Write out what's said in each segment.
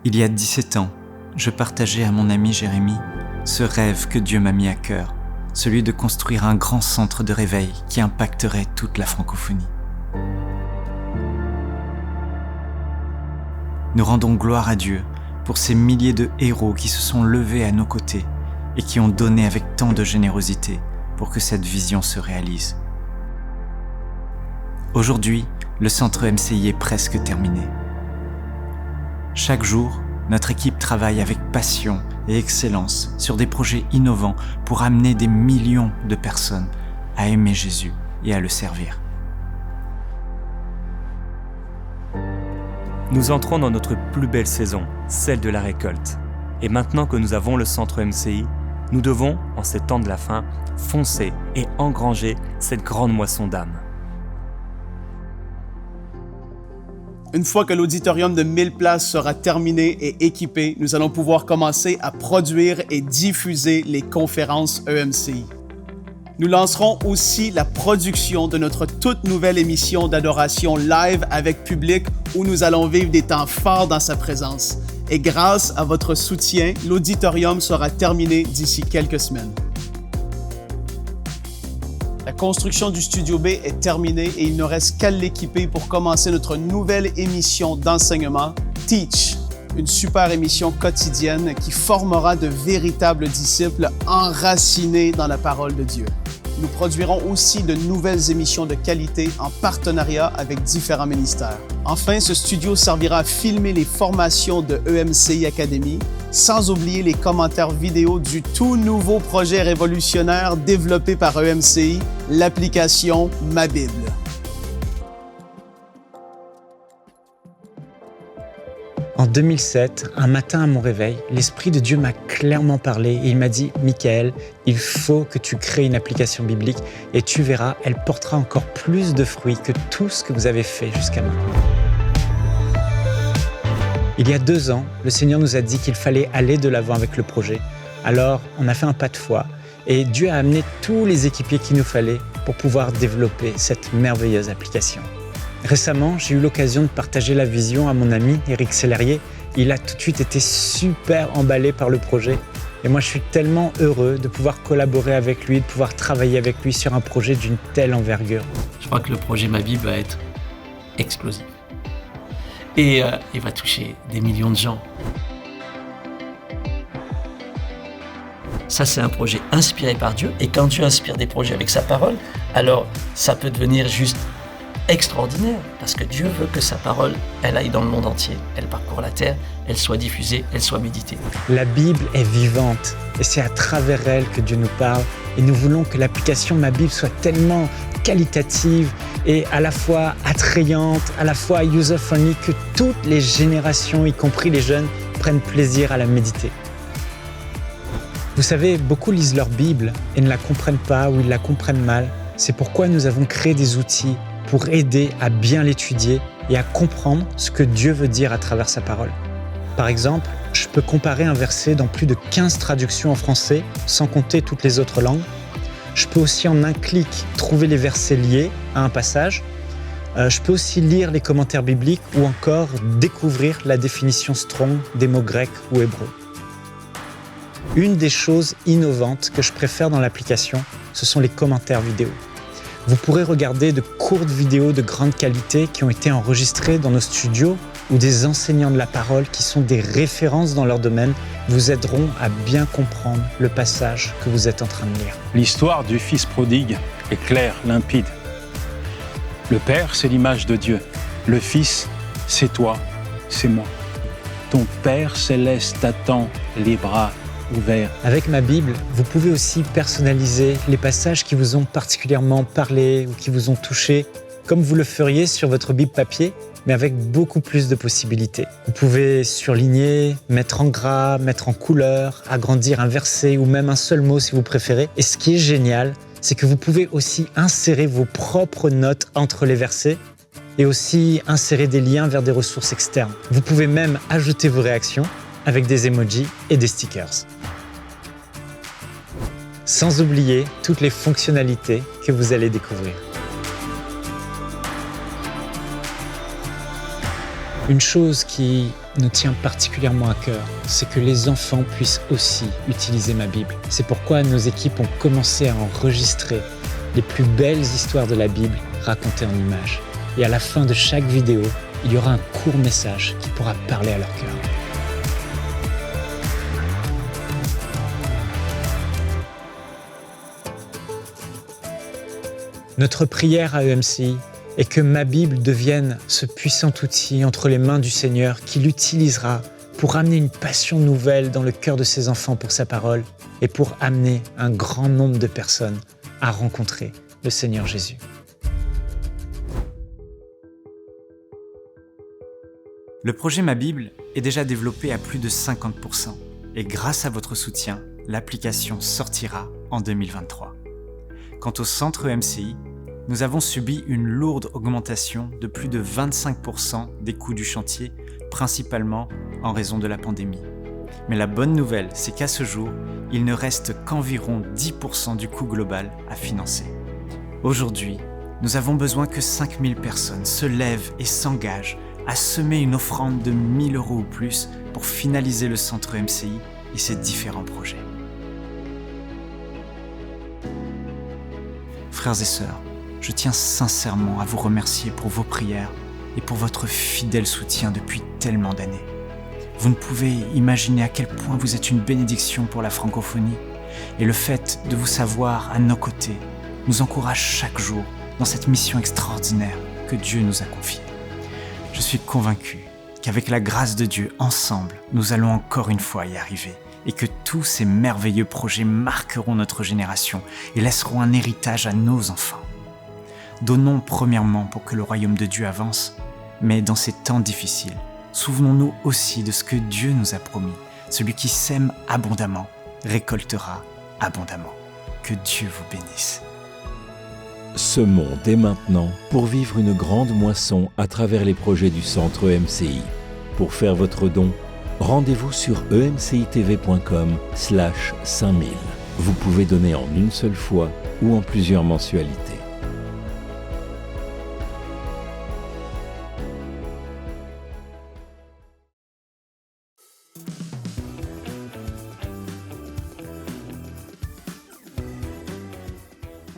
Il y a 17 ans, je partageais à mon ami Jérémy ce rêve que Dieu m'a mis à cœur, celui de construire un grand centre de réveil qui impacterait toute la francophonie. Nous rendons gloire à Dieu pour ces milliers de héros qui se sont levés à nos côtés et qui ont donné avec tant de générosité pour que cette vision se réalise. Aujourd'hui, le centre MCI est presque terminé. Chaque jour, notre équipe travaille avec passion et excellence sur des projets innovants pour amener des millions de personnes à aimer Jésus et à le servir. Nous entrons dans notre plus belle saison, celle de la récolte. Et maintenant que nous avons le centre MCI, nous devons, en ces temps de la fin, foncer et engranger cette grande moisson d'âmes. Une fois que l'auditorium de 1000 places sera terminé et équipé, nous allons pouvoir commencer à produire et diffuser les conférences EMCI. Nous lancerons aussi la production de notre toute nouvelle émission d'adoration live avec public où nous allons vivre des temps forts dans sa présence. Et grâce à votre soutien, l'auditorium sera terminé d'ici quelques semaines. La construction du Studio B est terminée et il ne reste qu'à l'équiper pour commencer notre nouvelle émission d'enseignement, Teach, une super émission quotidienne qui formera de véritables disciples enracinés dans la parole de Dieu. Nous produirons aussi de nouvelles émissions de qualité en partenariat avec différents ministères. Enfin, ce studio servira à filmer les formations de EMCI Academy, sans oublier les commentaires vidéo du tout nouveau projet révolutionnaire développé par EMCI, l'application Ma Bible. En 2007, un matin à mon réveil, l'Esprit de Dieu m'a clairement parlé et il m'a dit « Michael, il faut que tu crées une application biblique et tu verras, elle portera encore plus de fruits que tout ce que vous avez fait jusqu'à maintenant. » Il y a 2 ans, le Seigneur nous a dit qu'il fallait aller de l'avant avec le projet. Alors, on a fait un pas de foi et Dieu a amené tous les équipiers qu'il nous fallait pour pouvoir développer cette merveilleuse application. Récemment, j'ai eu l'occasion de partager la vision à mon ami Éric Sellerier. Il a tout de suite été super emballé par le projet. Et moi, je suis tellement heureux de pouvoir collaborer avec lui, de pouvoir travailler avec lui sur un projet d'une telle envergure. Je crois que le projet Ma Bible va être explosif. Et il va toucher des millions de gens. Ça, c'est un projet inspiré par Dieu. Et quand Dieu inspire des projets avec sa parole, alors ça peut devenir juste extraordinaire, parce que Dieu veut que sa parole, elle aille dans le monde entier, elle parcourt la terre, elle soit diffusée, elle soit méditée. La Bible est vivante et c'est à travers elle que Dieu nous parle et nous voulons que l'application Ma Bible soit tellement qualitative et à la fois attrayante, à la fois user-friendly que toutes les générations, y compris les jeunes, prennent plaisir à la méditer. Vous savez, beaucoup lisent leur Bible et ne la comprennent pas ou ils la comprennent mal. C'est pourquoi nous avons créé des outils pour aider à bien l'étudier et à comprendre ce que Dieu veut dire à travers sa parole. Par exemple, je peux comparer un verset dans plus de 15 traductions en français, sans compter toutes les autres langues. Je peux aussi en un clic trouver les versets liés à un passage. Je peux aussi lire les commentaires bibliques ou encore découvrir la définition Strong des mots grecs ou hébreux. Une des choses innovantes que je préfère dans l'application, ce sont les commentaires vidéo. Vous pourrez regarder de courtes vidéos de grande qualité qui ont été enregistrées dans nos studios ou des enseignants de la parole qui sont des références dans leur domaine vous aideront à bien comprendre le passage que vous êtes en train de lire. L'histoire du Fils prodigue est claire, limpide. Le Père, c'est l'image de Dieu. Le Fils, c'est toi, c'est moi. Ton Père céleste t'attend les bras ouverts. Avec Ma Bible, vous pouvez aussi personnaliser les passages qui vous ont particulièrement parlé ou qui vous ont touché, comme vous le feriez sur votre Bible papier, mais avec beaucoup plus de possibilités. Vous pouvez surligner, mettre en gras, mettre en couleur, agrandir un verset ou même un seul mot si vous préférez. Et ce qui est génial, c'est que vous pouvez aussi insérer vos propres notes entre les versets et aussi insérer des liens vers des ressources externes. Vous pouvez même ajouter vos réactions avec des emojis et des stickers. Sans oublier toutes les fonctionnalités que vous allez découvrir. Une chose qui nous tient particulièrement à cœur, c'est que les enfants puissent aussi utiliser ma Bible. C'est pourquoi nos équipes ont commencé à enregistrer les plus belles histoires de la Bible racontées en images. Et à la fin de chaque vidéo, il y aura un court message qui pourra parler à leur cœur. Notre prière à EMCI est que ma Bible devienne ce puissant outil entre les mains du Seigneur qui l'utilisera pour amener une passion nouvelle dans le cœur de ses enfants pour sa parole et pour amener un grand nombre de personnes à rencontrer le Seigneur Jésus. Le projet Ma Bible est déjà développé à plus de 50% et grâce à votre soutien, l'application sortira en 2023. Quant au centre EMCI, nous avons subi une lourde augmentation de plus de 25% des coûts du chantier, principalement en raison de la pandémie. Mais la bonne nouvelle, c'est qu'à ce jour, il ne reste qu'environ 10% du coût global à financer. Aujourd'hui, nous avons besoin que 5000 personnes se lèvent et s'engagent à semer une offrande de 1 000 € ou plus pour finaliser le centre EMCI et ses différents projets. Frères et sœurs, je tiens sincèrement à vous remercier pour vos prières et pour votre fidèle soutien depuis tellement d'années. Vous ne pouvez imaginer à quel point vous êtes une bénédiction pour la francophonie et le fait de vous savoir à nos côtés nous encourage chaque jour dans cette mission extraordinaire que Dieu nous a confiée. Je suis convaincu qu'avec la grâce de Dieu, ensemble, nous allons encore une fois y arriver et que tous ces merveilleux projets marqueront notre génération et laisseront un héritage à nos enfants. Donnons premièrement pour que le royaume de Dieu avance, mais dans ces temps difficiles, souvenons-nous aussi de ce que Dieu nous a promis. Celui qui sème abondamment récoltera abondamment. Que Dieu vous bénisse. Semons dès maintenant pour vivre une grande moisson à travers les projets du centre EMCI. Pour faire votre don, rendez-vous sur emcitv.com/5000. Vous pouvez donner en une seule fois ou en plusieurs mensualités.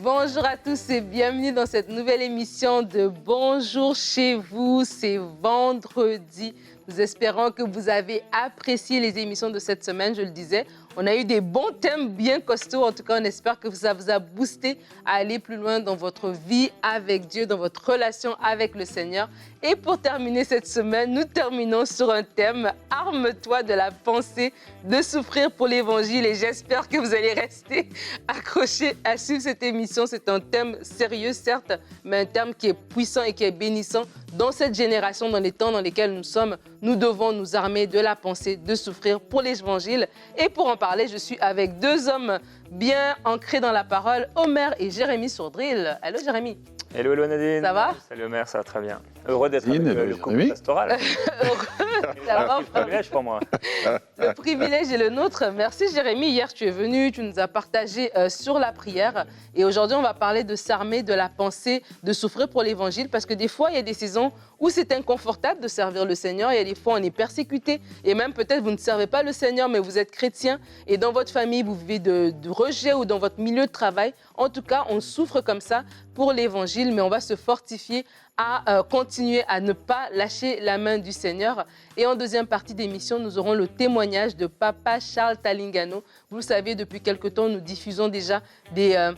Bonjour à tous et bienvenue dans cette nouvelle émission de Bonjour chez vous. C'est vendredi. Nous espérons que vous avez apprécié les émissions de cette semaine, je le disais. On a eu des bons thèmes bien costauds. En tout cas, on espère que ça vous a boosté à aller plus loin dans votre vie avec Dieu, dans votre relation avec le Seigneur. Et pour terminer cette semaine, nous terminons sur un thème « Arme-toi de la pensée de souffrir pour l'Évangile ». Et j'espère que vous allez rester accrochés à suivre cette émission. C'est un thème sérieux, certes, mais un thème qui est puissant et qui est bénissant. Dans cette génération, dans les temps dans lesquels nous sommes, nous devons nous armer de la pensée de souffrir pour l'Évangile. Et pour en parler, je suis avec deux hommes bien ancrés dans la parole, Omer et Jérémy Sourdril. Allô Jérémy. Hello Nadine. Ça va? Salut Omer, ça va très bien. Heureux d'être avec le couple pastoral. C'est un privilège pour moi. Le privilège est le nôtre. Merci Jérémy. Hier, tu es venu, tu nous as partagé sur la prière. Et aujourd'hui, on va parler de s'armer de la pensée, de souffrir pour l'Évangile. Parce que des fois, il y a des saisons où c'est inconfortable de servir le Seigneur. Il y a des fois, on est persécuté. Et même peut-être, vous ne servez pas le Seigneur, mais vous êtes chrétien. Et dans votre famille, vous vivez de rejet ou dans votre milieu de travail. En tout cas, on souffre comme ça pour l'Évangile. Mais on va se fortifier à continuer à ne pas lâcher la main du Seigneur. Et en deuxième partie d'émission, nous aurons le témoignage de Papa Charles Talingano. Vous le savez, depuis quelque temps, nous diffusons déjà des...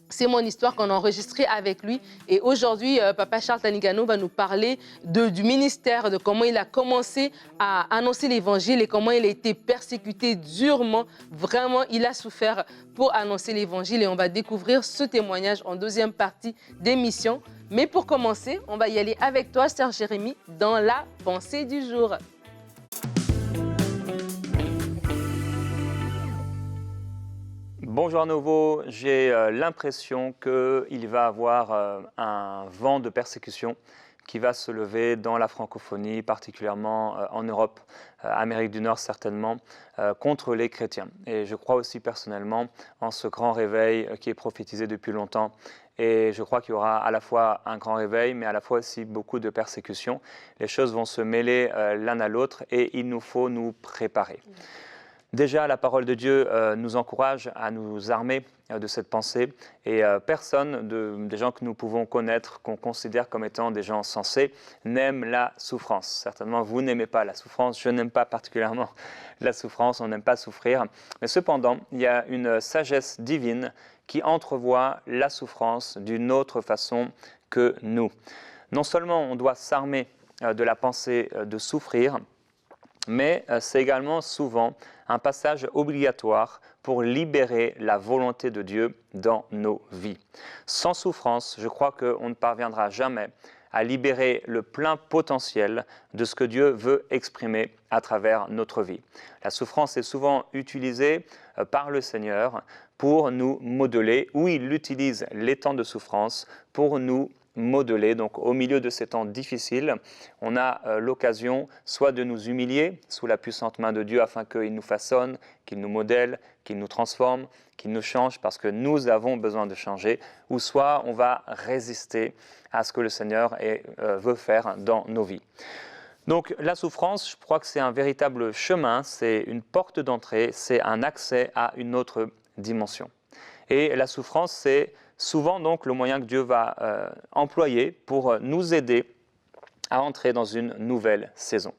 C'est mon histoire qu'on a enregistrée avec lui. Et aujourd'hui, Papa Charles Talingano va nous parler du ministère, de comment il a commencé à annoncer l'Évangile et comment il a été persécuté durement. Vraiment, il a souffert pour annoncer l'Évangile. Et on va découvrir ce témoignage en deuxième partie d'émission. Mais pour commencer, on va y aller avec toi, Sœur Jérémy, dans la pensée du jour. Bonjour à nouveau, j'ai l'impression qu'il va y avoir un vent de persécution qui va se lever dans la francophonie, particulièrement en Europe, Amérique du Nord certainement, contre les chrétiens. Et je crois aussi personnellement en ce grand réveil qui est prophétisé depuis longtemps. Et je crois qu'il y aura à la fois un grand réveil, mais à la fois aussi beaucoup de persécutions. Les choses vont se mêler l'un à l'autre et il nous faut nous préparer. Déjà, la parole de Dieu nous encourage à nous armer de cette pensée et personne des gens que nous pouvons connaître, qu'on considère comme étant des gens sensés, n'aime la souffrance. Certainement, vous n'aimez pas la souffrance, je n'aime pas particulièrement la souffrance, on n'aime pas souffrir. Mais cependant, il y a une sagesse divine qui entrevoit la souffrance d'une autre façon que nous. Non seulement on doit s'armer de la pensée de souffrir, mais c'est également souvent un passage obligatoire pour libérer la volonté de Dieu dans nos vies. Sans souffrance, je crois qu'on ne parviendra jamais à libérer le plein potentiel de ce que Dieu veut exprimer à travers notre vie. La souffrance est souvent utilisée par le Seigneur pour nous modeler, ou il utilise les temps de souffrance pour nous modeler. Donc au milieu de ces temps difficiles, on a l'occasion soit de nous humilier sous la puissante main de Dieu afin qu'il nous façonne, qu'il nous modèle, qu'il nous transforme, qu'il nous change parce que nous avons besoin de changer, ou soit on va résister à ce que le Seigneur veut faire dans nos vies. Donc la souffrance, je crois que c'est un véritable chemin, c'est une porte d'entrée, c'est un accès à une autre dimension. Et la souffrance, c'est souvent donc le moyen que Dieu va employer pour nous aider à entrer dans une nouvelle saison.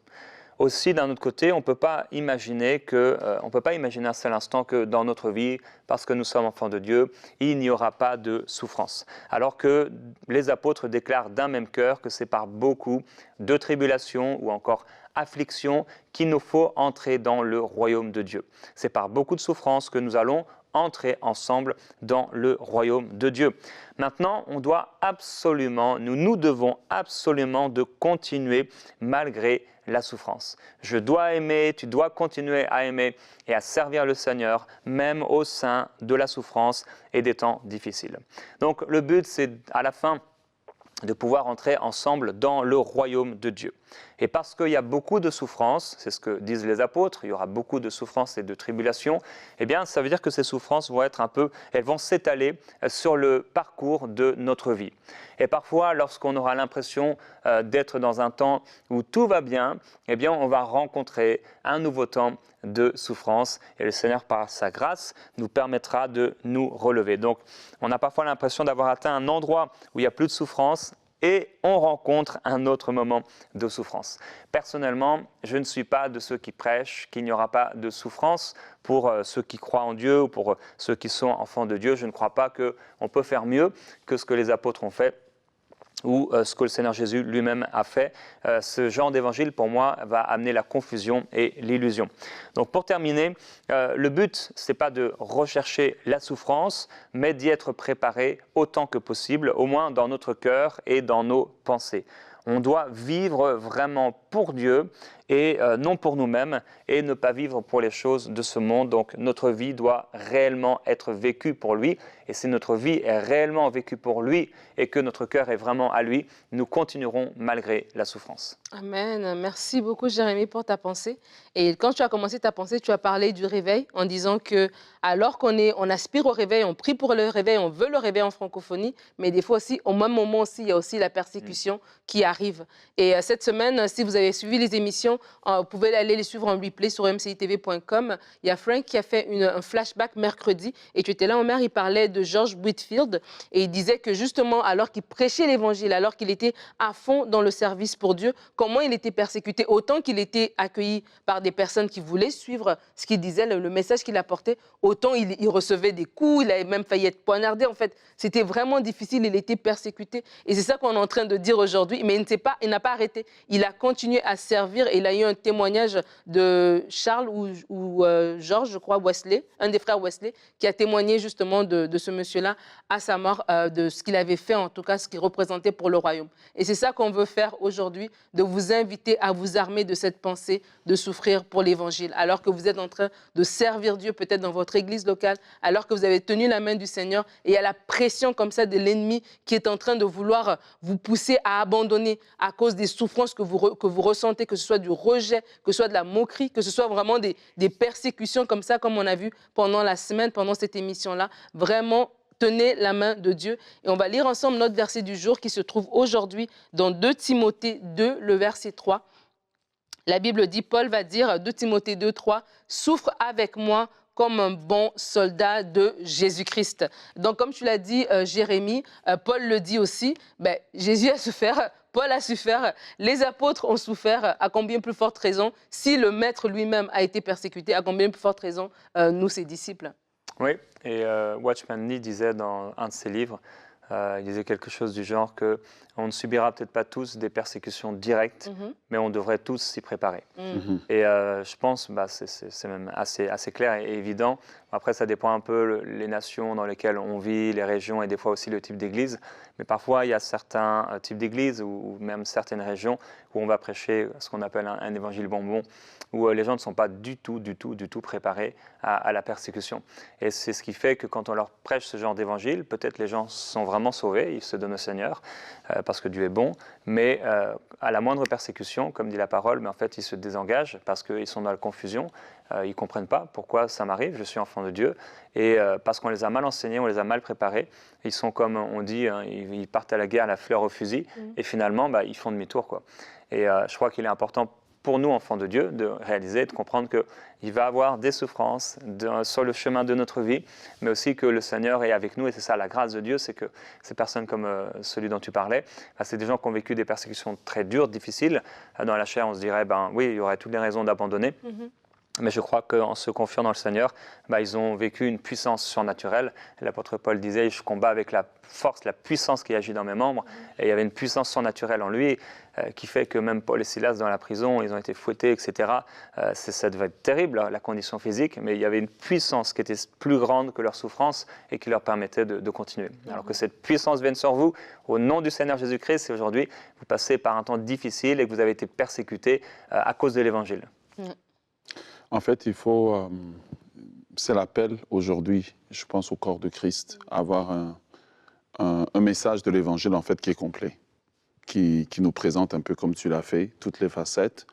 Aussi, d'un autre côté, on ne peut pas imaginer un seul instant que dans notre vie, parce que nous sommes enfants de Dieu, il n'y aura pas de souffrance. Alors que les apôtres déclarent d'un même cœur que c'est par beaucoup de tribulations ou encore afflictions qu'il nous faut entrer dans le royaume de Dieu. C'est par beaucoup de souffrances que nous allons entrer ensemble dans le royaume de Dieu. Maintenant, nous devons absolument de continuer malgré la souffrance. Je dois aimer, tu dois continuer à aimer et à servir le Seigneur, même au sein de la souffrance et des temps difficiles. Donc le but, c'est à la fin de pouvoir entrer ensemble dans le royaume de Dieu. Et parce qu'il y a beaucoup de souffrances, c'est ce que disent les apôtres, il y aura beaucoup de souffrances et de tribulations, eh bien ça veut dire que ces souffrances elles vont s'étaler sur le parcours de notre vie. Et parfois, lorsqu'on aura l'impression d'être dans un temps où tout va bien, eh bien on va rencontrer un nouveau temps de souffrance et le Seigneur, par sa grâce, nous permettra de nous relever. Donc, on a parfois l'impression d'avoir atteint un endroit où il n'y a plus de souffrance et on rencontre un autre moment de souffrance. Personnellement, je ne suis pas de ceux qui prêchent qu'il n'y aura pas de souffrance pour ceux qui croient en Dieu ou pour ceux qui sont enfants de Dieu. Je ne crois pas qu'on peut faire mieux que ce que les apôtres ont fait ou ce que le Seigneur Jésus lui-même a fait. Ce genre d'évangile, pour moi, va amener la confusion et l'illusion. Donc pour terminer, le but, ce n'est pas de rechercher la souffrance, mais d'y être préparé autant que possible, au moins dans notre cœur et dans nos pensées. On doit vivre vraiment pour Dieu et non pour nous-mêmes et ne pas vivre pour les choses de ce monde. Donc notre vie doit réellement être vécue pour lui. Et si notre vie est réellement vécue pour lui et que notre cœur est vraiment à lui, nous continuerons malgré la souffrance. Amen. Merci beaucoup, Jérémie, pour ta pensée. Et quand tu as commencé ta pensée, tu as parlé du réveil en disant que alors on aspire au réveil, on prie pour le réveil, on veut le réveil en francophonie, mais des fois aussi, au même moment aussi, il y a aussi la persécution qui arrive. Et cette semaine, si vous avez suivi les émissions, vous pouvez aller les suivre en replay sur mcitv.com. Il y a Frank qui a fait un flashback mercredi et tu étais là, Omer, il parlait de George Whitefield et il disait que justement, alors qu'il prêchait l'évangile, alors qu'il était à fond dans le service pour Dieu, comment il était persécuté, autant qu'il était accueilli par des personnes qui voulaient suivre ce qu'il disait, le message qu'il apportait, autant il recevait des coups, il avait même failli être poignardé. En fait, c'était vraiment difficile, il était persécuté. Et c'est ça qu'on est en train de dire aujourd'hui. Mais il n'a pas arrêté. Il a continué à servir et il a eu un témoignage de Charles ou George, je crois, Wesley, un des frères Wesley, qui a témoigné justement de ce monsieur-là à sa mort, de ce qu'il avait fait, en tout cas ce qu'il représentait pour le royaume. Et c'est ça qu'on veut faire aujourd'hui, de vous inviter à vous armer de cette pensée de souffrir pour l'Évangile, alors que vous êtes en train de servir Dieu peut-être dans votre église locale, alors que vous avez tenu la main du Seigneur et il y a la pression comme ça de l'ennemi qui est en train de vouloir vous pousser à abandonner à cause des souffrances que vous ressentez, que ce soit du rejet, que ce soit de la moquerie, que ce soit vraiment des persécutions comme ça, comme on a vu pendant la semaine, pendant cette émission-là. Vraiment, tenez la main de Dieu. Et on va lire ensemble notre verset du jour qui se trouve aujourd'hui dans 2 Timothée 2, le verset 3. La Bible dit, Paul va dire, 2 Timothée 2, 3, « Souffre avec moi comme un bon soldat de Jésus-Christ. » Donc, comme tu l'as dit, Jérémie, Paul le dit aussi, Jésus a souffert, Paul a souffert, les apôtres ont souffert, à combien plus forte raison, si le Maître lui-même a été persécuté, à combien plus forte raison, nous, ses disciples. Oui, et Watchman Nee disait dans un de ses livres, il disait quelque chose du genre que on ne subira peut-être pas tous des persécutions directes, mais on devrait tous s'y préparer. Et je pense, c'est même assez clair et évident. Après, ça dépend un peu les nations dans lesquelles on vit, les régions et des fois aussi le type d'église. Mais parfois, il y a certains types d'églises ou même certaines régions où on va prêcher ce qu'on appelle un évangile bonbon, où les gens ne sont pas du tout préparés à la persécution. Et c'est ce qui fait que quand on leur prêche ce genre d'évangile, peut-être les gens sont vraiment sauvés, ils se donnent au Seigneur, parce que Dieu est bon, mais à la moindre persécution, comme dit la parole, mais en fait ils se désengagent parce qu'ils sont dans la confusion, ils ne comprennent pas pourquoi ça m'arrive, je suis enfant de Dieu, et parce qu'on les a mal enseignés, on les a mal préparés, ils sont comme on dit, ils partent à la guerre à la fleur au fusil, et finalement ils font demi-tour, quoi. Et je crois qu'il est important pour nous, enfants de Dieu, de réaliser, de comprendre qu'il va y avoir des souffrances sur le chemin de notre vie, mais aussi que le Seigneur est avec nous. Et c'est ça, la grâce de Dieu, c'est que ces personnes comme celui dont tu parlais, c'est des gens qui ont vécu des persécutions très dures, difficiles. Dans la chair, on se dirait, oui, il y aurait toutes les raisons d'abandonner. Mais je crois qu'en se confiant dans le Seigneur, ils ont vécu une puissance surnaturelle. L'apôtre Paul disait, je combats avec la force, la puissance qui agit dans mes membres. Et il y avait une puissance surnaturelle en lui qui fait que même Paul et Silas dans la prison, ils ont été fouettés, etc. Ça devait être terrible, la condition physique, mais il y avait une puissance qui était plus grande que leur souffrance et qui leur permettait de continuer. Alors que cette puissance vienne sur vous, au nom du Seigneur Jésus-Christ, si aujourd'hui vous passez par un temps difficile et que vous avez été persécutés à cause de l'Évangile. En fait, c'est l'appel aujourd'hui, je pense au corps de Christ, avoir un message de l'Évangile en fait qui est complet, qui nous présente un peu comme tu l'as fait, toutes les facettes,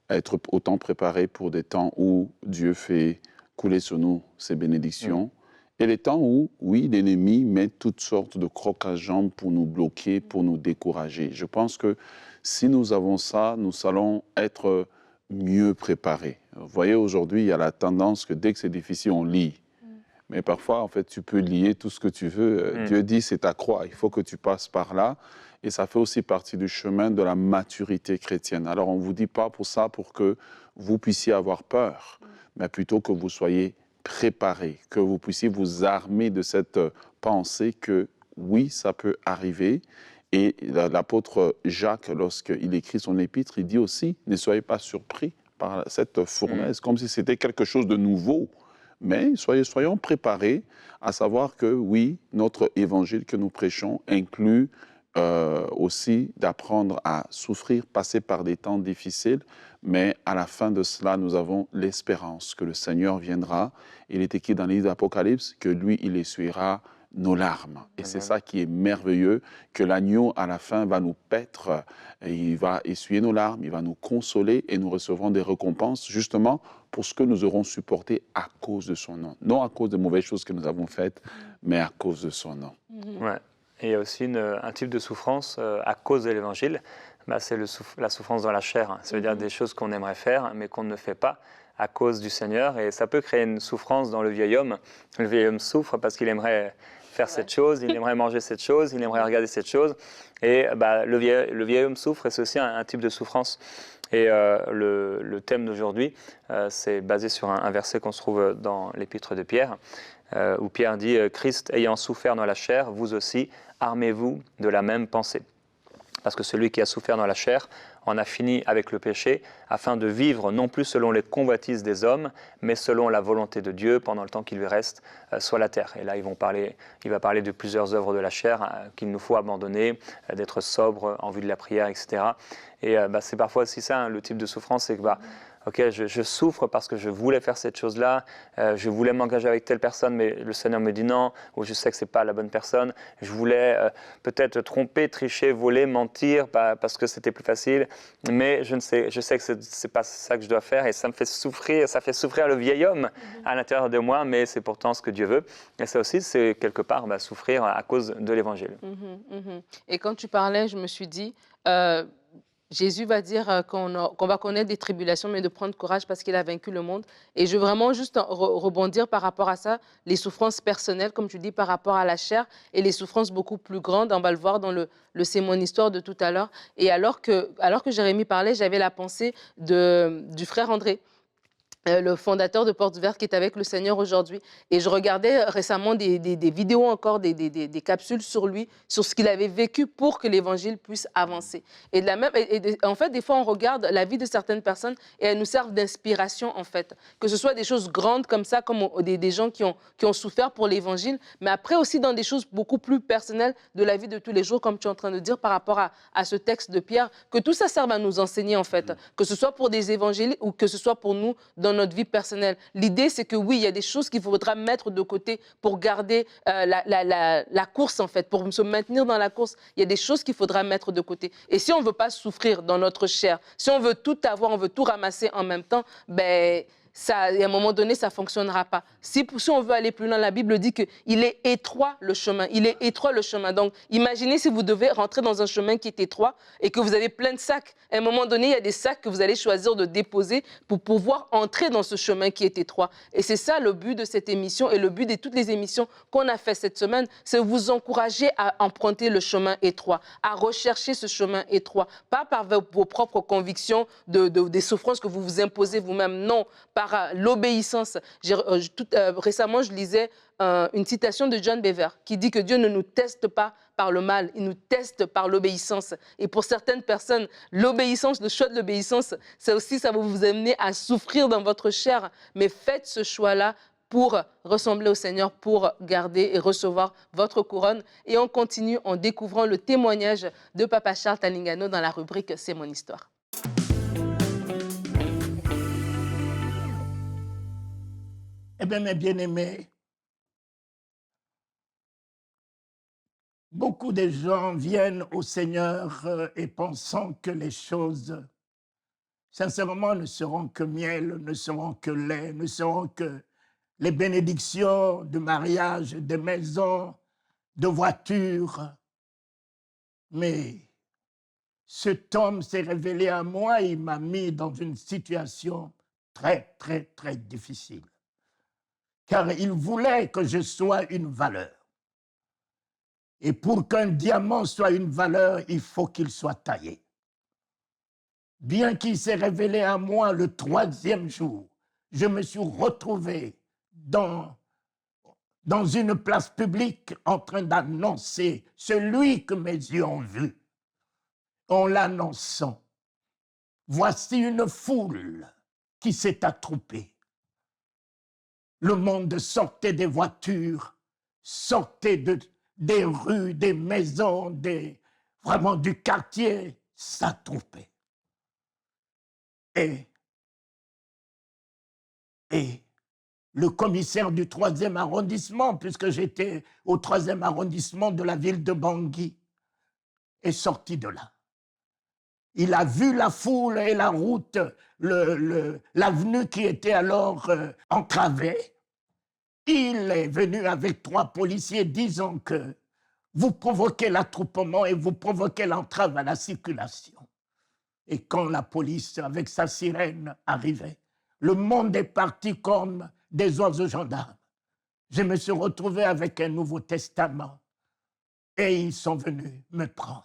à être autant préparé pour des temps où Dieu fait couler sur nous ses bénédictions, et les temps où, oui, l'ennemi met toutes sortes de crocs à jambes pour nous bloquer, pour nous décourager. Je pense que si nous avons ça, nous allons être mieux préparés. Vous voyez, aujourd'hui, il y a la tendance que dès que c'est difficile, on lie. Mais parfois, en fait, tu peux lier tout ce que tu veux. Dieu dit, c'est ta croix, il faut que tu passes par là. Et ça fait aussi partie du chemin de la maturité chrétienne. Alors, on ne vous dit pas pour ça pour que vous puissiez avoir peur, mais plutôt que vous soyez préparés, que vous puissiez vous armer de cette pensée que, oui, ça peut arriver. Et l'apôtre Jacques, lorsqu'il écrit son épître, il dit aussi, ne soyez pas surpris par cette fournaise, comme si c'était quelque chose de nouveau. Mais soyons préparés à savoir que, oui, notre évangile que nous prêchons inclut aussi d'apprendre à souffrir, passer par des temps difficiles, mais à la fin de cela, nous avons l'espérance que le Seigneur viendra. Il est écrit dans le livre d'Apocalypse que lui, il essuiera nos larmes. Et c'est ça qui est merveilleux, que l'agneau, à la fin, va nous paître, et il va essuyer nos larmes, il va nous consoler, et nous recevrons des récompenses, justement, pour ce que nous aurons supporté à cause de son nom. Non à cause de mauvaises choses que nous avons faites, mais à cause de son nom. Ouais. Et il y a aussi un type de souffrance à cause de l'Évangile, c'est la souffrance dans la chair. Ça veut dire des choses qu'on aimerait faire, mais qu'on ne fait pas à cause du Seigneur. Et ça peut créer une souffrance dans le vieil homme. Le vieil homme souffre parce qu'il aimerait faire cette chose, il aimerait manger cette chose, il aimerait regarder cette chose. Et le vieil homme souffre, et c'est aussi un type de souffrance. Et le thème d'aujourd'hui, c'est basé sur un verset qu'on se trouve dans l'épître de Pierre, où Pierre dit « Christ ayant souffert dans la chair, vous aussi, armez-vous de la même pensée ». Parce que celui qui a souffert dans la chair en a fini avec le péché, afin de vivre non plus selon les convoitises des hommes, mais selon la volonté de Dieu pendant le temps qu'il lui reste sur la terre. Et là, il va parler de plusieurs œuvres de la chair qu'il nous faut abandonner, d'être sobre en vue de la prière, etc. Et c'est parfois aussi ça, le type de souffrance, c'est que ok, je souffre parce que je voulais faire cette chose-là, je voulais m'engager avec telle personne, mais le Seigneur me dit non, ou je sais que ce n'est pas la bonne personne. Je voulais peut-être tromper, tricher, voler, mentir, parce que c'était plus facile, mais je sais que ce n'est pas ça que je dois faire, et ça me fait souffrir, ça fait souffrir le vieil homme à l'intérieur de moi, mais c'est pourtant ce que Dieu veut. Et ça aussi, c'est quelque part souffrir à cause de l'Évangile. Et quand tu parlais, je me suis dit... Jésus va dire qu'on va connaître des tribulations, mais de prendre courage parce qu'il a vaincu le monde. Et je veux vraiment juste rebondir par rapport à ça, les souffrances personnelles, comme tu dis, par rapport à la chair, et les souffrances beaucoup plus grandes, on va le voir dans le C'est mon histoire de tout à l'heure. Et alors que Jérémie parlait, j'avais la pensée du frère André, le fondateur de Portes Vertes qui est avec le Seigneur aujourd'hui. Et je regardais récemment des vidéos encore, des capsules sur lui, sur ce qu'il avait vécu pour que l'Évangile puisse avancer. Et en fait, des fois, on regarde la vie de certaines personnes et elles nous servent d'inspiration, en fait. Que ce soit des choses grandes comme ça, comme des gens qui ont souffert pour l'Évangile, mais après aussi dans des choses beaucoup plus personnelles de la vie de tous les jours, comme tu es en train de dire par rapport à ce texte de Pierre, que tout ça serve à nous enseigner, en fait. Que ce soit pour des évangélistes ou que ce soit pour nous dans notre vie personnelle. L'idée, c'est que oui, il y a des choses qu'il faudra mettre de côté pour garder la course, en fait, pour se maintenir dans la course. Il y a des choses qu'il faudra mettre de côté. Et si on ne veut pas souffrir dans notre chair, si on veut tout avoir, on veut tout ramasser en même temps, à un moment donné, ça ne fonctionnera pas. Si on veut aller plus loin, la Bible dit qu'il est étroit le chemin. Il est étroit le chemin. Donc, imaginez si vous devez rentrer dans un chemin qui est étroit et que vous avez plein de sacs. À un moment donné, il y a des sacs que vous allez choisir de déposer pour pouvoir entrer dans ce chemin qui est étroit. Et c'est ça le but de cette émission et le but de toutes les émissions qu'on a fait cette semaine, c'est vous encourager à emprunter le chemin étroit, à rechercher ce chemin étroit. Pas par vos propres convictions, des souffrances que vous vous imposez vous-même, non, par l'obéissance. Récemment, je lisais une citation de John Bever qui dit que Dieu ne nous teste pas par le mal, il nous teste par l'obéissance. Et pour certaines personnes, l'obéissance, le choix de l'obéissance, ça aussi, ça va vous amener à souffrir dans votre chair. Mais faites ce choix-là pour ressembler au Seigneur, pour garder et recevoir votre couronne. Et on continue en découvrant le témoignage de Papa Charles Talingano dans la rubrique « C'est mon histoire ». Eh bien, mes bien-aimés, beaucoup de gens viennent au Seigneur et pensant que les choses, sincèrement, ne seront que miel, ne seront que lait, ne seront que les bénédictions de mariage, de maisons, de voitures. Mais cet homme s'est révélé à moi, il m'a mis dans une situation très, très, très difficile. Car il voulait que je sois une valeur. Et pour qu'un diamant soit une valeur, il faut qu'il soit taillé. Bien qu'il s'est révélé à moi le 3e jour, je me suis retrouvé dans une place publique en train d'annoncer celui que mes yeux ont vu. En l'annonçant, voici une foule qui s'est attroupée. Le monde sortait des voitures, sortait des rues, des maisons, vraiment du quartier, s'attroupait. Et le commissaire du 3e arrondissement, puisque j'étais au 3e arrondissement de la ville de Bangui, est sorti de là. Il a vu la foule et la route, l'avenue qui était alors entravée. Il est venu avec 3 policiers disant que vous provoquez l'attroupement et vous provoquez l'entrave à la circulation. Et quand la police, avec sa sirène, arrivait, le monde est parti comme des oiseaux gendarmes. Je me suis retrouvé avec un Nouveau Testament et ils sont venus me prendre.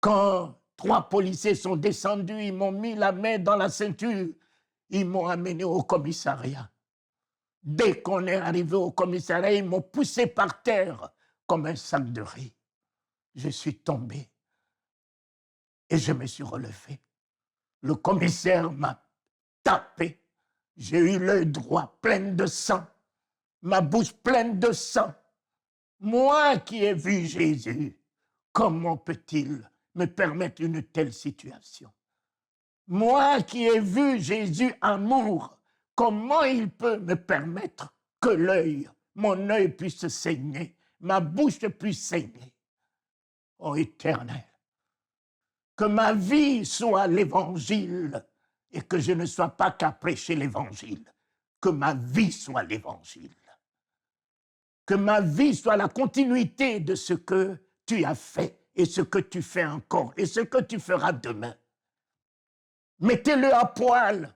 Quand 3 policiers sont descendus, ils m'ont mis la main dans la ceinture, ils m'ont amené au commissariat. Dès qu'on est arrivé au commissariat, ils m'ont poussé par terre comme un sac de riz. Je suis tombé. Et je me suis relevé. Le commissaire m'a tapé. J'ai eu l'œil droit plein de sang, ma bouche pleine de sang. Moi qui ai vu Jésus, comment peut-il me permettre une telle situation? Moi qui ai vu Jésus amour, comment il peut me permettre que mon œil puisse saigner, ma bouche puisse saigner? Ô Éternel, que ma vie soit l'évangile et que je ne sois pas qu'à prêcher l'évangile, que ma vie soit l'évangile. Que ma vie soit la continuité de ce que tu as fait et ce que tu fais encore et ce que tu feras demain. Mettez-le à poil.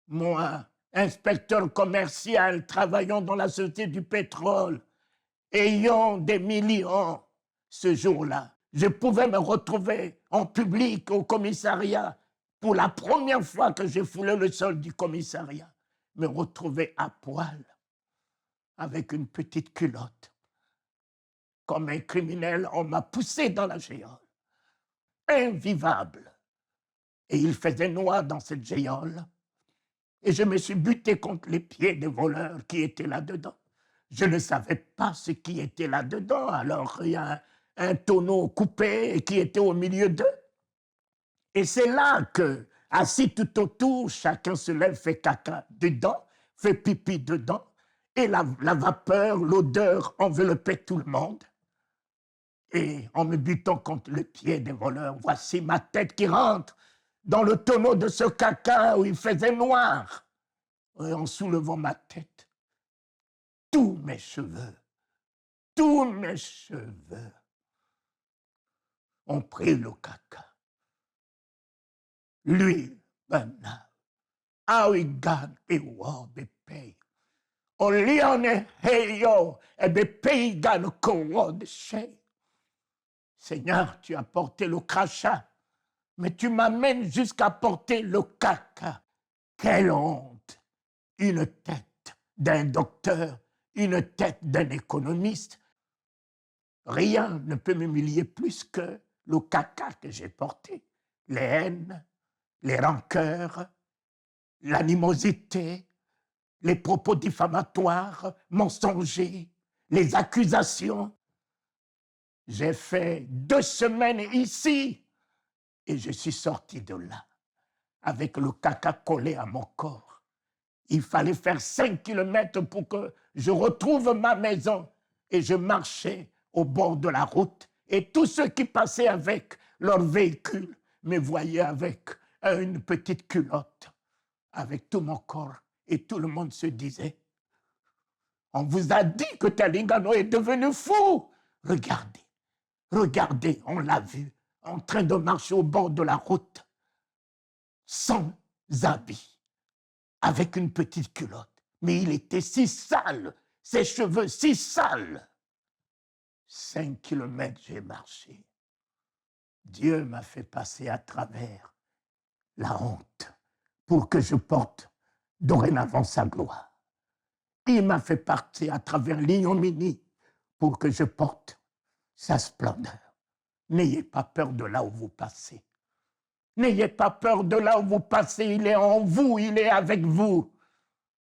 Moi, inspecteur commercial, travaillant dans la société du pétrole, ayant des millions, ce jour-là, je pouvais me retrouver en public au commissariat pour la première fois que j'ai foulé le sol du commissariat, me retrouver à poil avec une petite culotte. Comme un criminel, on m'a poussé dans la géole. Invivable. Et il faisait noir dans cette géole. Et je me suis buté contre les pieds des voleurs qui étaient là-dedans. Je ne savais pas ce qui était là-dedans. Alors il y a un tonneau coupé qui était au milieu d'eux. Et c'est là que, assis tout autour, chacun se lève, fait caca dedans, fait pipi dedans. Et la vapeur, l'odeur enveloppait tout le monde. Et en me butant contre le pied des voleurs, voici ma tête qui rentre dans le tonneau de ce caca où il faisait noir. Et en soulevant ma tête, tous mes cheveux ont pris le caca. L'huile, bana, awigan et wabe pay. O lione heyo et be paygan kowod shay. Seigneur, tu as porté le crachat, mais tu m'amènes jusqu'à porter le caca. Quelle honte! Une tête d'un docteur, une tête d'un économiste. Rien ne peut m'humilier plus que le caca que j'ai porté. Les haines, les rancœurs, l'animosité, les propos diffamatoires, mensongers, les accusations. J'ai fait 2 semaines ici et je suis sorti de là avec le caca collé à mon corps. Il fallait faire 5 kilomètres pour que je retrouve ma maison et je marchais au bord de la route et tous ceux qui passaient avec leur véhicule me voyaient avec une petite culotte, avec tout mon corps et tout le monde se disait « On vous a dit que Talingano est devenu fou. Regardez. Regardez, on l'a vu, en train de marcher au bord de la route, sans habits, avec une petite culotte. Mais il était si sale, ses cheveux si sales. 5 kilomètres j'ai marché. Dieu m'a fait passer à travers la honte pour que je porte dorénavant sa gloire. Il m'a fait passer à travers l'ignominie pour que je porte sa splendeur. N'ayez pas peur de là où vous passez. N'ayez pas peur de là où vous passez. Il est en vous, il est avec vous.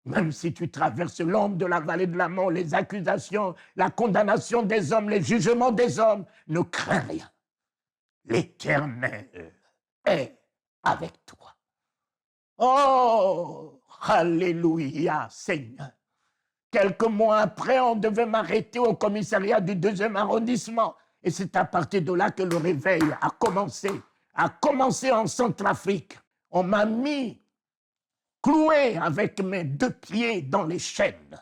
Même si tu traverses l'ombre de la vallée de la mort, les accusations, la condamnation des hommes, les jugements des hommes, ne crains rien. L'Éternel est avec toi. Oh, alléluia, Seigneur. Quelques mois après, on devait m'arrêter au commissariat du 2e arrondissement. Et c'est à partir de là que le réveil a commencé en Centrafrique. On m'a mis cloué avec mes 2 pieds dans les chaînes.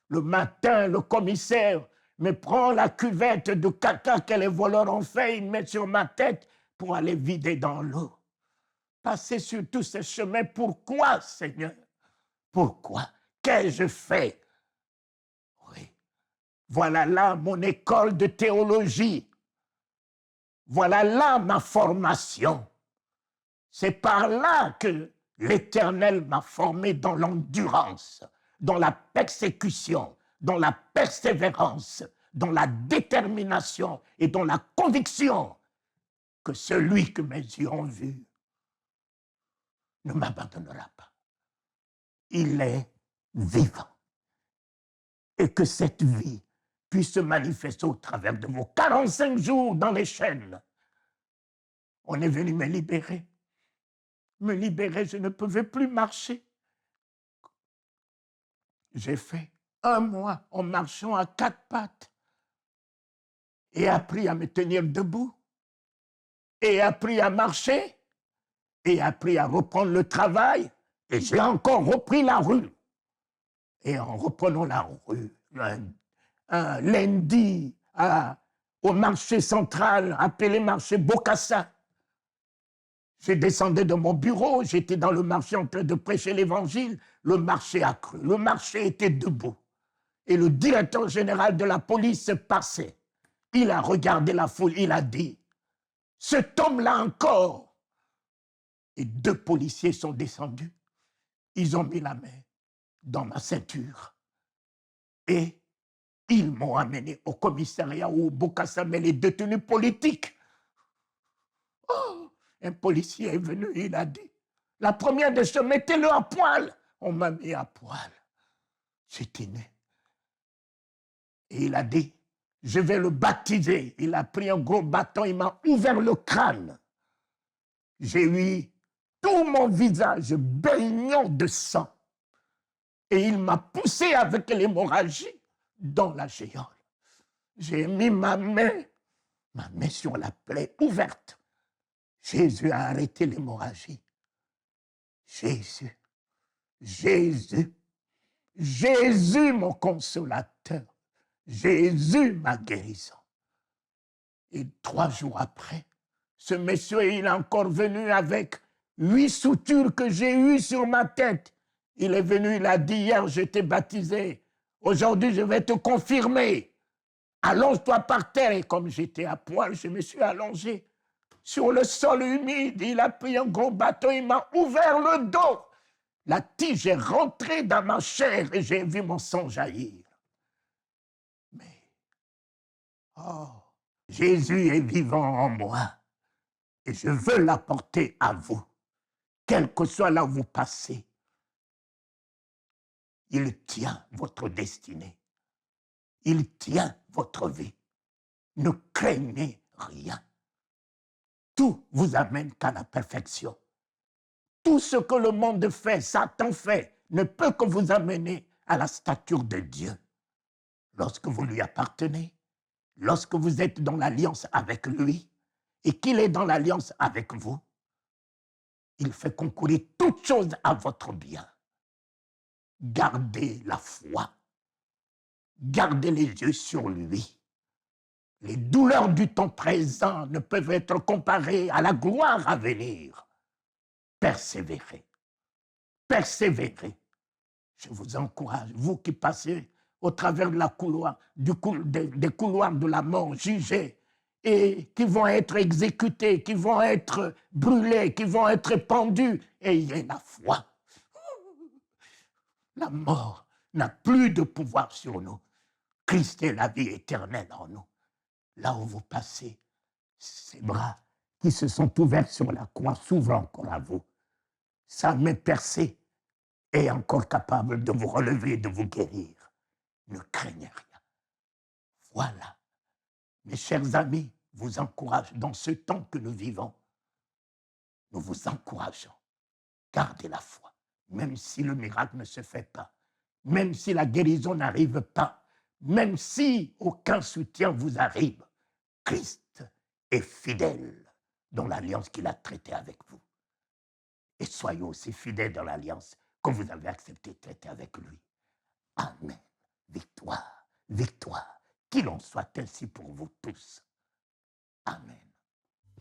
Le matin, le commissaire me prend la cuvette de caca que les voleurs ont fait, il met sur ma tête pour aller vider dans l'eau. Passer sur tous ces chemins, pourquoi, Seigneur? Pourquoi? Qu'ai-je fait? Oui, voilà là mon école de théologie. Voilà là ma formation. C'est par là que l'Éternel m'a formé dans l'endurance, dans la persécution, dans la persévérance, dans la détermination et dans la conviction que celui que mes yeux ont vu ne m'abandonnera pas. Il est vivant. Et que cette vie puisse se manifester au travers de vos 45 jours dans les chaînes. On est venu me libérer. Me libérer, je ne pouvais plus marcher. J'ai fait 1 mois en marchant à 4 pattes et appris à me tenir debout et appris à marcher et appris à reprendre le travail et j'ai encore repris la rue. Et en reprenant la rue, un lundi au marché central appelé marché Bokassa, je descendais de mon bureau, j'étais dans le marché en train de prêcher l'évangile, le marché a cru, le marché était debout. Et le directeur général de la police passait. Il a regardé la foule, il a dit, « Cet homme-là encore !» Et 2 policiers sont descendus. Ils ont mis la main dans ma ceinture. Et ils m'ont amené au commissariat au Bokassa, mais les détenus politiques. Oh, un policier est venu, il a dit, la première des choses, mettez-le à poil. On m'a mis à poil. J'étais né. Et il a dit, je vais le baptiser. Il a pris un gros bâton, il m'a ouvert le crâne. J'ai eu tout mon visage baignant de sang. Et il m'a poussé avec l'hémorragie dans la géole. J'ai mis ma main sur la plaie ouverte. Jésus a arrêté l'hémorragie. Jésus, Jésus, Jésus mon consolateur. Jésus ma guérison. Et 3 jours après, ce monsieur, il est encore venu avec 8 soutures que j'ai eues sur ma tête. Il est venu, il a dit, hier, je t'ai baptisé. Aujourd'hui, je vais te confirmer. Allonge-toi par terre. Et comme j'étais à poil, je me suis allongé sur le sol humide. Il a pris un gros bâton, il m'a ouvert le dos. La tige est rentrée dans ma chair et j'ai vu mon sang jaillir. Mais, oh, Jésus est vivant en moi et je veux l'apporter à vous, quel que soit là où vous passez. Il tient votre destinée. Il tient votre vie. Ne craignez rien. Tout vous amène qu'à la perfection. Tout ce que le monde fait, Satan fait, ne peut que vous amener à la stature de Dieu. Lorsque vous lui appartenez, lorsque vous êtes dans l'alliance avec lui et qu'il est dans l'alliance avec vous, il fait concourir toutes choses à votre bien. Gardez la foi. Gardez les yeux sur lui. Les douleurs du temps présent ne peuvent être comparées à la gloire à venir. Persévérez. Persévérez. Je vous encourage, vous qui passez au travers de des couloirs de la mort, jugés, et qui vont être exécutés, qui vont être brûlés, qui vont être pendus, ayez la foi. La mort n'a plus de pouvoir sur nous. Christ est la vie éternelle en nous. Là où vous passez, ses bras qui se sont ouverts sur la croix s'ouvrent encore à vous. Sa main percée est encore capable de vous relever et de vous guérir. Ne craignez rien. Voilà. Mes chers amis, vous encourage dans ce temps que nous vivons. Nous vous encourageons. Gardez la foi. Même si le miracle ne se fait pas, même si la guérison n'arrive pas, même si aucun soutien vous arrive, Christ est fidèle dans l'alliance qu'il a traitée avec vous. Et soyez aussi fidèles dans l'alliance que vous avez accepté de traiter avec lui. Amen. Victoire, victoire. Qu'il en soit ainsi pour vous tous. Amen.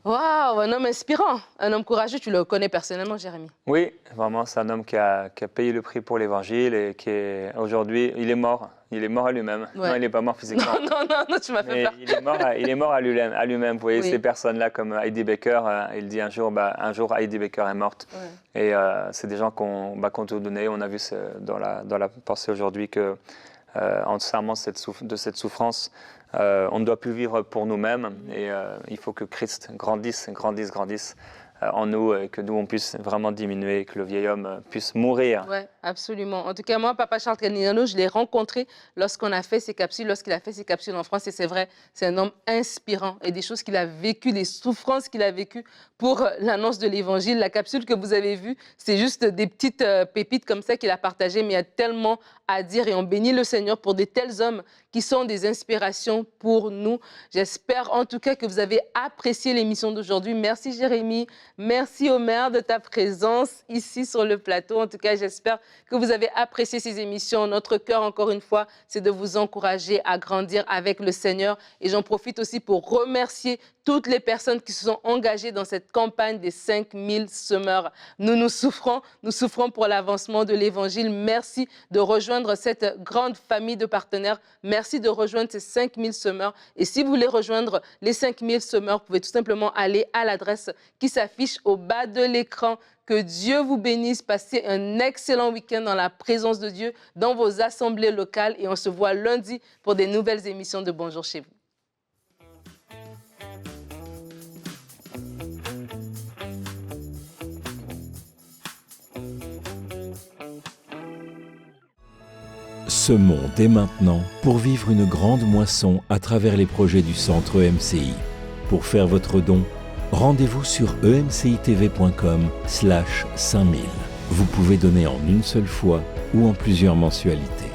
Waouh, un homme inspirant, un homme courageux. Tu le connais personnellement, Jérémie? Oui, vraiment, c'est un homme qui a payé le prix pour l'évangile et qui est aujourd'hui, il est mort. Il est mort à lui-même. Ouais. Non, il n'est pas mort physiquement. Non, tu m'as fait peur. Il est mort à lui-même. Vous voyez, ces personnes-là, comme Heidi Baker, il dit un jour Heidi Baker est morte. Ouais. Et c'est des gens qu'on te donnait. On a vu dans la pensée aujourd'hui que en serment de cette souffrance. On ne doit plus vivre pour nous-mêmes et il faut que Christ grandisse en nous et que nous, on puisse vraiment diminuer, que le vieil homme puisse mourir. Oui, absolument. En tout cas, moi, Papa Charles Caniano, je l'ai rencontré lorsqu'il a fait ses capsules en France. Et c'est vrai, c'est un homme inspirant. Et des choses qu'il a vécues, des souffrances qu'il a vécues pour l'annonce de l'Évangile. La capsule que vous avez vue, c'est juste des petites pépites comme ça qu'il a partagées. Mais il y a tellement à dire et on bénit le Seigneur pour de tels hommes qui sont des inspirations pour nous. J'espère en tout cas que vous avez apprécié l'émission d'aujourd'hui. Merci Jérémy. Merci Omer de ta présence ici sur le plateau. En tout cas, j'espère que vous avez apprécié ces émissions. Notre cœur, encore une fois, c'est de vous encourager à grandir avec le Seigneur. Et j'en profite aussi pour remercier toutes les personnes qui se sont engagées dans cette campagne des 5000 semeurs. Nous souffrons pour l'avancement de l'Évangile. Merci de rejoindre cette grande famille de partenaires. Merci de rejoindre ces 5000 semeurs. Et si vous voulez rejoindre les 5000 semeurs, vous pouvez tout simplement aller à l'adresse qui s'affiche au bas de l'écran. Que Dieu vous bénisse. Passez un excellent week-end dans la présence de Dieu, dans vos assemblées locales. Et on se voit lundi pour des nouvelles émissions de Bonjour chez vous. Semons dès maintenant pour vivre une grande moisson à travers les projets du Centre EMCI. Pour faire votre don, rendez-vous sur emcitv.com/5000. Vous pouvez donner en une seule fois ou en plusieurs mensualités.